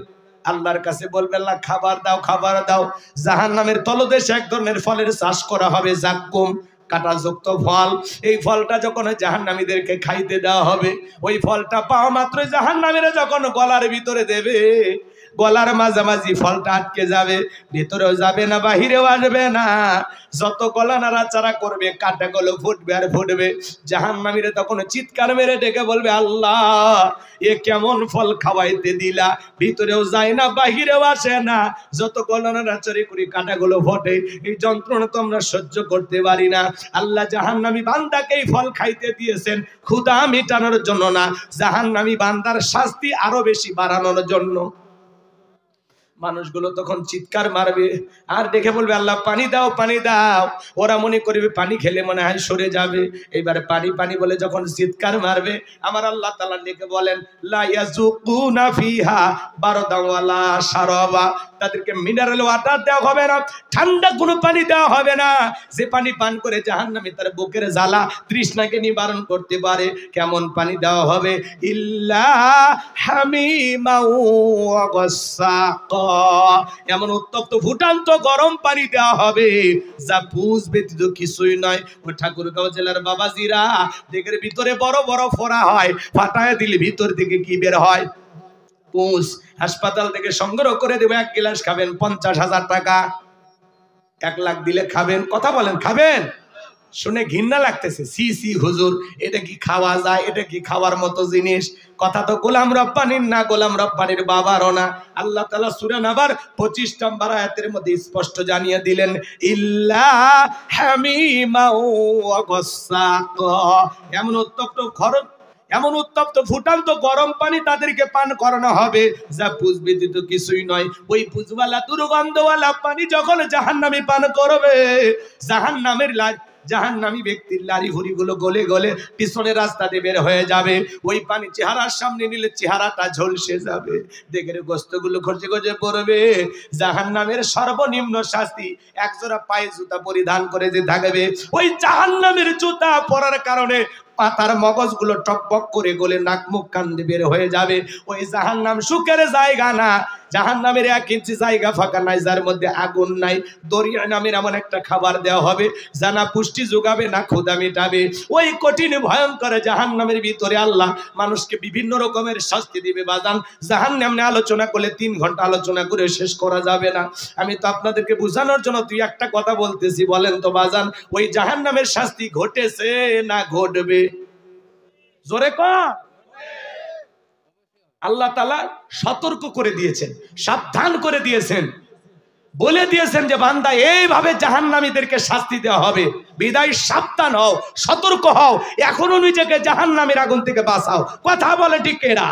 Speaker 1: আল্লাহর কাছে বলবে, আল্লাহ খাবার দাও, খাবার দাও। জাহান্নামের তলদেশে এক ধরনের ফলের চাষ করা হবে, জাক্কুম, কাঁটাযুক্ত ফল। এই ফলটা যখন জাহান্নামীদেরকে খাইতে দেওয়া হবে, ওই ফলটা পাওয়া মাত্র জাহান্নামীরা যখন গলার ভিতরে দেবে, গলার মাঝামাঝি ফলটা আটকে যাবে, ভেতরেও যাবে না, বাহিরেও আসবে না। যত গলা নাড়াচাড়া করবে, কাঁটাগুলো ফুটবে আর ফুটবে। জাহান্নামীরা তখন চিৎকার মেরে ডেকে বলবে, আল্লাহ, এ কেমন ফল খাওয়াইতে দিলা, ভিতরেও যায় না, বাহিরেও আসে না। যত গলা নাড়াচাড়ি করি কাঁটাগুলো ফটে, এই যন্ত্রণা তো আমরা সহ্য করতে পারি না। আল্লাহ জাহান্নামী বান্দাকে এই ফল খাইতে দিয়েছেন ক্ষুধা মেটানোর জন্য না, জাহান্নামী বান্দার শাস্তি আরো বেশি বাড়ানোর জন্য। মানুষগুলো তখন চিৎকার মারবে আর দেখে বলবে, আল্লাহ পানি দাও, পানি দাও। ওরা মনে করবে পানি খেলে মনে হয় সরে যাবে। এইবারে পানি পানি বলে যখন চিৎকার মারবে, আমার আল্লাহ তাআলা ডেকে বলেন, লা ইয়াযুকুনা ফিহা বারদান ওয়ালা শারাবা। তাদেরকে মিনারেল ওয়াটার দেওয়া হবে না, ঠান্ডা কোনো পানি দেওয়া হবে না। যে পানি পান করে জাহান্নামী তার বুকের জ্বালা তৃষ্ণাকে নিবারণ করতে পারে, কেমন পানি দেওয়া হবে? ইল্লা হামিমাও ওয়া গাসসাকা। এমন উত্তপ্ত ফুটান্ত গরম পানি দেওয়া হবে যা পুষ ব্যতীত কিছুই নয়। ও ঠাকুরগাঁও জেলার বাবাজিরা, দেখের ভিতরে বড় বড় ফোড়া হয়, ফাটায় দিলে ভিতর থেকে কি বের হয়? পুষ। হাসপাতাল থেকে সংগ্রহ করে দেবে, 1 গ্লাস খাবেন 50,000 টাকা। 1 লাখ দিলে খাবেন? কথা বলেন, খাবেন? শুনে ঘৃণা লাগতেছে, সি সি হুজুর, এটা কি খাওয়া যায়? এটা কি খাওয়ার মতো জিনিস? কথা তো গোলাম রব্বানির না, গোলাম রব্বানির বাবারও না। আল্লাহ তাআলা সূরা নাবার 25 নম্বর আয়াতের মধ্যে স্পষ্ট জানিয়ে দিলেন, ইল্লা হামিমা ওয়া গাসসাকা, এমন উত্তপ্ত ফুটান্ত গরম পানি তাদেরকে পান করানো হবে যা পুজ ব্যতীত কিছুই নয়। ওই পুজওয়ালা দুর্গন্ধওয়ালা পানি যখন জাহান্নামী পান করবে, জাহান্নামী ব্যক্তির লারি ভুড়ি গুলো গলে গলে পিছনের রাস্তা দিয়ে বের হয়ে যাবে। ওই পানি চেহারার সামনে নিলে চেহারাটা ঝলসে যাবে, দেখে গোস্ত গুলো খরচে খরচে পড়বে। জাহান্নামের সর্বনিম্ন শাস্তি, একজোড়া পায়ে জুতা পরিধান করে যে থাকবে, ওই জাহান্নামের জুতা পরার কারণে পাতার মগজগুলো টকবক করে গলে নাক মুখ কান দিয়ে বের হয়ে যাবে। ওই জাহান্নাম সুখের জায়গা না, জাহান্নামের 1 ইঞ্চি জায়গা ফাঁকা নাই যার মধ্যে আগুন নাই। দরিয়া নামের এমন একটা খাবার দেওয়া হবে যা না পুষ্টি যোগাবে না ক্ষুধা মেটাবে। ওই কঠিন ভয়ঙ্কর জাহান্নামের ভিতরে আল্লাহ মানুষকে বিভিন্ন রকমের শাস্তি দিবে বাজান। জাহান্নাম নিয়ে আলোচনা করলে 3 ঘন্টা আলোচনা করে শেষ করা যাবে না। আমি তো আপনাদেরকে বোঝানোর জন্য 2-1টা কথা বলতেছি। বলেন তো বাজান, ওই জাহান্নামের শাস্তি ঘটেছে না ঘটবে? জোরে কর। আল্লাহ তাআলা সতর্ক করে দিয়েছেন, সাবধান করে দিয়েছেন, বলে দিয়েছেন যে বান্দা এইভাবে জাহান্নামীদেরকে শাস্তি দেওয়া হবে, বিদায় সাবধান হও, সতর্ক হও, এখনো নিজেকে জাহান্নামের আগুন থেকে বাঁচাও। কথা বলে ঠিক এরা?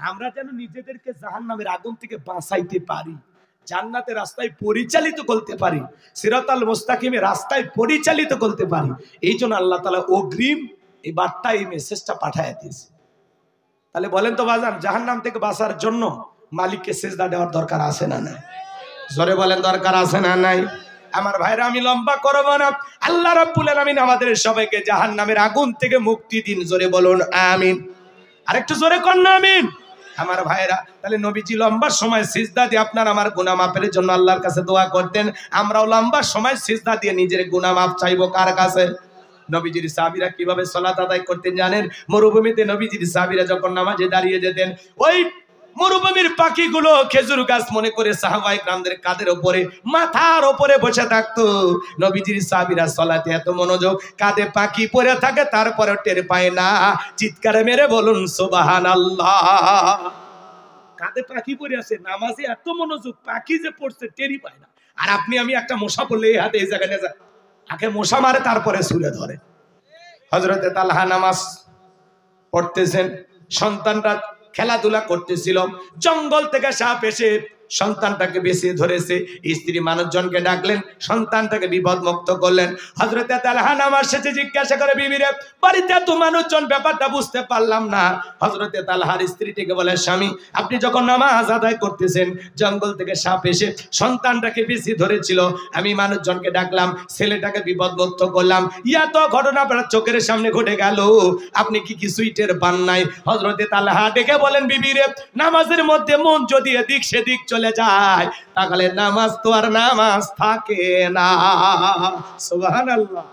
Speaker 1: আমরা যেন নিজেদেরকে জাহান্নামের আগুন থেকে বাঁচাইতে পারি, জান্নাতের রাস্তায় পরিচালিত করতে পারি, সিরাতাল মুস্তাকিমের রাস্তায় পরিচালিত করতে পারি। এই জন্য আল্লাহ তাআলা অগ্রিম এই বার্তা, এই মেসেজটা পাঠায় দিয়েছে। তাহলে বলেন তো বাজান, জাহান্নাম থেকে বাঁচার জন্য মালিককে সিজদা দেওয়ার দরকার আছে না নাই? জোরে বলেন, দরকার আছে না নাই? আমার ভাইরা, আমি লম্বা করব না। আল্লাহ রাব্বুল আলামিন আমাদের সবাইকে জাহান্নামের আগুন থেকে মুক্তি দিন। জোরে বলুন আমিন। আরেকটু জোরে কর না আমিন। আমার ভাইরা, তাহলে নবীজি লম্বা সময় সিজদা দিয়ে আপনার আমার গুনাহ মাফের জন্য আল্লাহর কাছে দোয়া করতেন। আমরাও লম্বা সময় সিজদা দিয়ে নিজের গুনাহ মাফ চাইবো কার কাছে? নবীজির সাহাবীরা কিভাবে সালাত আদায় করতেন জানেন? মরুভূমিতে নবীজির সাহাবীরা যখন নামাজে দাঁড়িয়ে যেতেন, ওই মরুভূমির পাখিগুলো খেজুর গাছ মনে করে সাহাবায়ে কেরামদের কাঁধের উপরে, মাথার উপরে বসে থাকতো। নবীজির সাহাবীরা সালাতে এত মনোযোগ, কাঁধে পাখি পড়ে থাকে তারপরে টের পায় না। চিৎকার মেরে বলুন সুবহানাল্লাহ। কাঁধে পাখি পড়ে আছে, নামাজে এত মনোযোগ, পাখি যে পড়ছে টেরই পায় না। আর আপনি আমি একটা মশা পড়লে এই হাতে এই জায়গায় নিয়ে যায়, আগে মশা মারে তারপরে ছুঁড়ে ধরে। হযরতে তালহা নামাজ পড়তেছেন, সন্তানটা খেলাধুলা করতেছিল, জঙ্গল থেকে সাপ এসে সন্তানটাকে বেশি ধরেছে। স্ত্রী মানুষজনকে ডাকলেন, সন্তানটাকে বিপদ মুক্ত করলেন। হযরতে তালহা নামাজ শেষে জিজ্ঞাসা করে, বিবিরে বাড়িতে এত মানুষজন, ব্যাপারটা বুঝতে পারলাম না। হযরতে তালহার স্ত্রীটিকে বলে, স্বামী আপনি যখন নামাজ আদায় করতেছেন, জঙ্গল থেকে সাপ এসে সন্তানটাকে বেশি ধরেছিল, আমি মানুষজনকে ডাকলাম, ছেলেটাকে বিপদ মুক্ত করলাম, ইয়া তো ঘটনা আপনার চোখের সামনে ঘটে গেল, আপনি কি কিছুই টের পান নাই? হযরতে তালহা ডেকে বলেন, বিবিরে নামাজের মধ্যে মন যদি এদিক সেদিক চলে যায় তাহলে নামাজ তো আর নামাজ থাকে না। সুবহানাল্লাহ।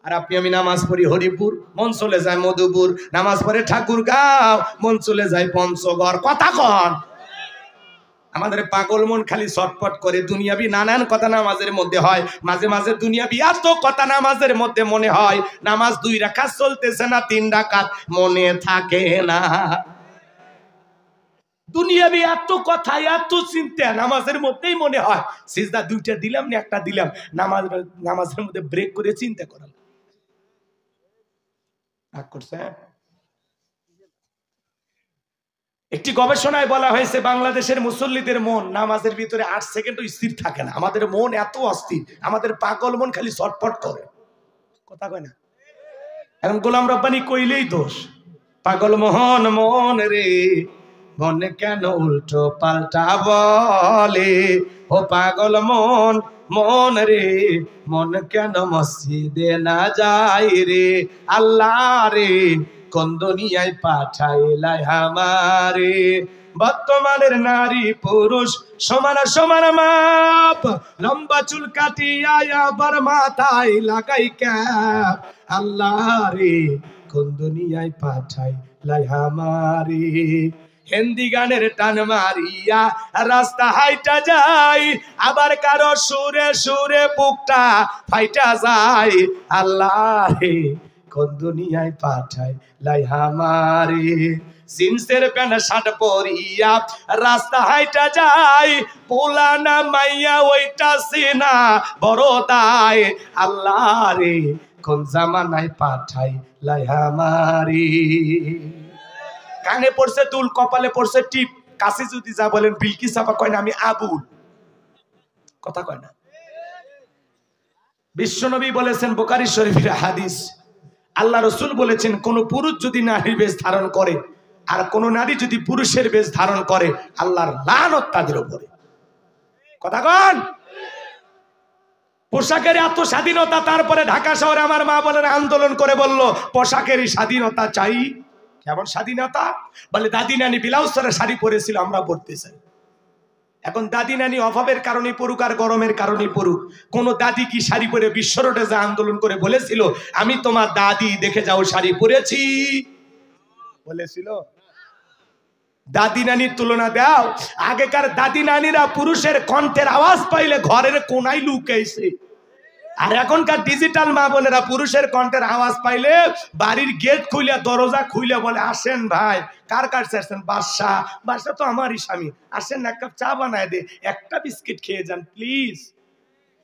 Speaker 1: আর আপনি আমি নামাজ পড়ি হরিপুর, মন চলে যায় মধুপুর, নামাজ পড়ে ঠাকুরগাঁও, মন চলে যায় পঞ্চগড়। কথা কন। আমাদের পাগল মন খালি ছটফট করে, দুনিয়াবি নানান কথা নামাজের মধ্যে হয়, মাঝে মাঝে দুনিয়াবি এত কথা নামাজের মধ্যে মনে হয়, নামাজ 2 রাকাত চলতেছে না 3 রাকাত মনে থাকে না। দুনিয়াবি এত কথা, এত চিন্তা নামাজের মধ্যেই মনে হয়। সিজদা 2টা দিলাম না 1টা দিলাম, নামাজের মধ্যে ব্রেক করে চিন্তা করালাম। একটি গবেষণায় বলা হয়েছে, বাংলাদেশের মুসল্লিদের মন নামাজের ভিতরে 8 সেকেন্ডও স্থির থাকে না। আমাদের মন এত অস্থির, আমাদের পাগল মন খালি ছটফট করে। কথা কয় না? এখন গোলাম রব্বানি কইলেই দোষ। পাগল মোহন মন রে, মন কেন উল্টো পাল্টা বলে, ও পাগল মন মন রে, মন কেন মসজিদে না যায় রে, আল্লাহ রে কোন দুনিয়ায় পাঠাইলাই আমারে। বর্তমানের নারী পুরুষ সমান সমান মাপ, লম্বা চুল কাটিয়া আবার মাথায় লাগাই ক্যাপ, আল্লাহ রে কোন দুনিয়ায় পাঠাইলাই আমারে। হিন্দি গানের টান মারিয়া রাস্তা হাইটা যায়, আবার কারো সুরে সুরে বুকটা ফাইটা যায়। আল্লাহ রে কোন দুনিয়ায় পাঠায় লাই হামারে, জিন্সের প্যান্ট শার্ট পরিয়া রাস্তা হাইটা যায়, পোলানা মাইয়া ওইটা সিনা বড় দায়। আল্লাহ রে কোন জামানায় পাঠাই লাই হামারে। কানে পড়ছে দুল, কপালে পড়ছে টিপ, কাছে যদি যা বলেন বিলকিস আপা কয় না আমি আবুল, কথা কয় না। বিশ্বনবী বলেছেন বুখারী শরীফের হাদিস, আল্লাহ রাসূল বলেছেন কোন পুরুষ যদি নারীর বেশ ধারণ করে আর কোন নারী যদি পুরুষের বেশ ধারণ করে আল্লাহর লানত তাদের উপরে। কথা কন। পোশাকের এত স্বাধীনতা, তারপরে ঢাকা শহরে আমার মা বলেন আন্দোলন করে বলল পোশাকের স্বাধীনতা চাই। কেমন স্বাধীনতা? বলে দাদি নানি ব্লাউজ ছাড়া শাড়ি পরেছিল, আমরা পরতে চাই। এখন দাদি নানি অভাবের কারণে পড়ুক আর গরমের কারণে পড়ুক, কোন দাদি কি শাড়ি পরে বিশ্ব রোডে যা আন্দোলন করে বলেছিল আমি তোমার দাদি দেখে যাও শাড়ি পরেছি? বলেছিল? দাদি নানির তুলনা দাও। আগেকার দাদি নানিরা পুরুষের কণ্ঠের আওয়াজ পাইলে ঘরের কোনায় লুকাইছে, আর এখনকার ডিজিটাল মা বোনেরা পুরুষের কণ্ঠের আওয়াজ পাইলে বাড়ির গেট খুলে দরজা খুলে বলে আসেন ভাই, কার কাছে আসছেন? বাদশা। বাদশা তো আমারই স্বামী, আসেন এক কাপ চা বানায় দে, একটা বিস্কিট খেয়ে যান প্লিজ।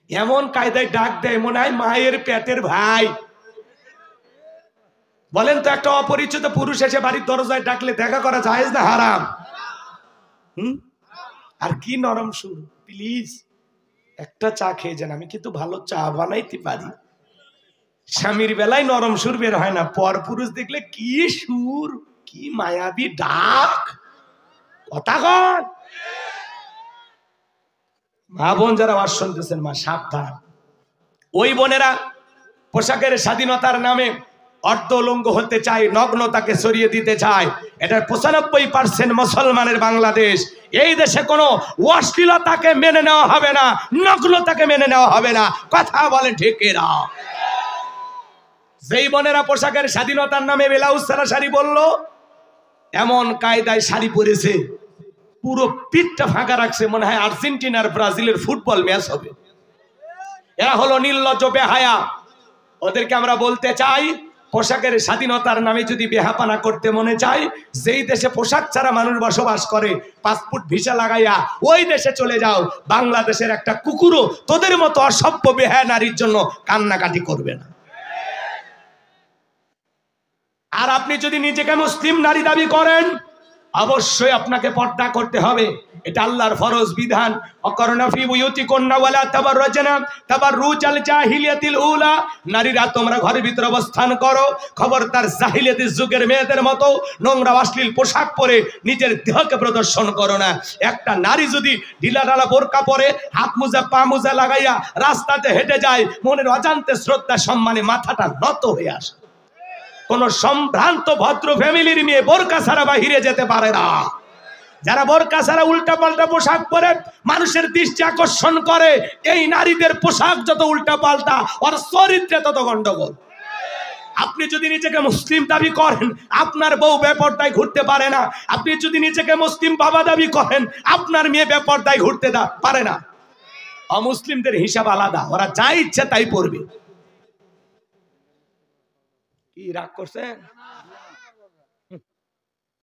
Speaker 1: এমন কায়দায় ডাক দেয় মনে হয় মায়ের পেটের ভাই। বলেন তো একটা অপরিচিত পুরুষ এসে বাড়ির দরজায় ডাকলে দেখা করা জায়েজ না হারাম? আর কি নরম সুর, প্লিজ একটা চা খেয়ে যান, আমি কিন্তু ভালো চা বানাইতে পারি। স্বামীর বেলায় নরম সুর বের হয় না, পর পুরুষ দেখলে কি সুর, কি মায়াবী ডাক। কথা কন। মা বোন যারা আওয়াজ শুনতেছেন মা সাবধান। ওই বোনেরা পোশাকের স্বাধীনতার নামে অর্ধলঙ্গ হতে চায়, নগ্নতাকে সরিয়ে দিতে চায়। এটার 95% মুসলমানের বাংলাদেশ। এই দেশে কোনো অশ্লীলতাকে মেনে নেওয়া হবে না, নগ্নতাকে মেনে নেওয়া হবে না। কথা বলেন ঠিক এরা? যেই বোনেরা পোশাকের স্বাধীনতার নামে ব্লাউজ ছাড়া শাড়ি বললো, এমন কায়দায় শাড়ি পরেছে পুরো পিঠটা ফাঁকা রাখছে, মনে হয় আর্জেন্টিনার ব্রাজিলের ফুটবল ম্যাচ হবে। এরা হলো নির্লজ্জ বেহায়া। ওদেরকে আমরা বলতে চাই পোশাকের স্বাধীনতার নামে যদি বেহাপানা করতে মনে চায়, যেই দেশে পোশাক ছাড়া মানুষ বসবাস করে পাসপোর্ট ভিসা লাগাইয়া ওই দেশে চলে যাও। বাংলাদেশের একটা কুকুরও তোদের মতো অসভ্য বেহায়া নারীর জন্য কান্নাকাটি করবে না। আর আপনি যদি নিজেকে মুসলিম নারী দাবি করেন অবশ্যই আপনাকে পর্দা করতে হবে, এটা আল্লাহর ফরজ বিধান। অকরনা ফি বুয়ুতিকুন্না ওয়ালা তাবাররাজনা তাবাররুজাল জাহিলিয়াতিল উলা, নারীরা তোমরা ঘরের ভিতরে অবস্থান করো, খবরদার জাহিলিয়াতের যুগের মেয়েদের মতো নোংরা অশ্লীল পোশাক পরে নিজের দেহকে প্রদর্শন করো না। একটা নারী যদি ঢিলাঢালা বোরকা পরে হাত মোজা পা মোজা লাগাইয়া রাস্তাতে হেঁটে যায়, মনের অজান্তে শ্রদ্ধা সম্মানে মাথাটা নত হয়ে আসে। কোন সম্ভ্রান্ত ভদ্র ফ্যামিলির মেয়ে বোরকা ছাড়া বাহিরে যেতে পারে না। যারা বোরকা ছাড়া উল্টা পাল্টা পোশাক পরে মানুষের দৃষ্টি আকর্ষণ করে, এই নারীদের পোশাক যত উল্টা পাল্টা ওর চরিত্রে তত গন্ডগোল। আপনি যদি নিজেকে মুসলিম দাবি করেন আপনার বউ বেপরদায় ঘুরতে পারে না। আপনি যদি নিজেকে মুসলিম বাবা দাবি করেন আপনার মেয়ে বেপরদায় ঘুরতে পারে না। অমুসলিমদের হিসাব আলাদা, ওরা যা ইচ্ছে তাই পড়বে। কি রাগ করছেন?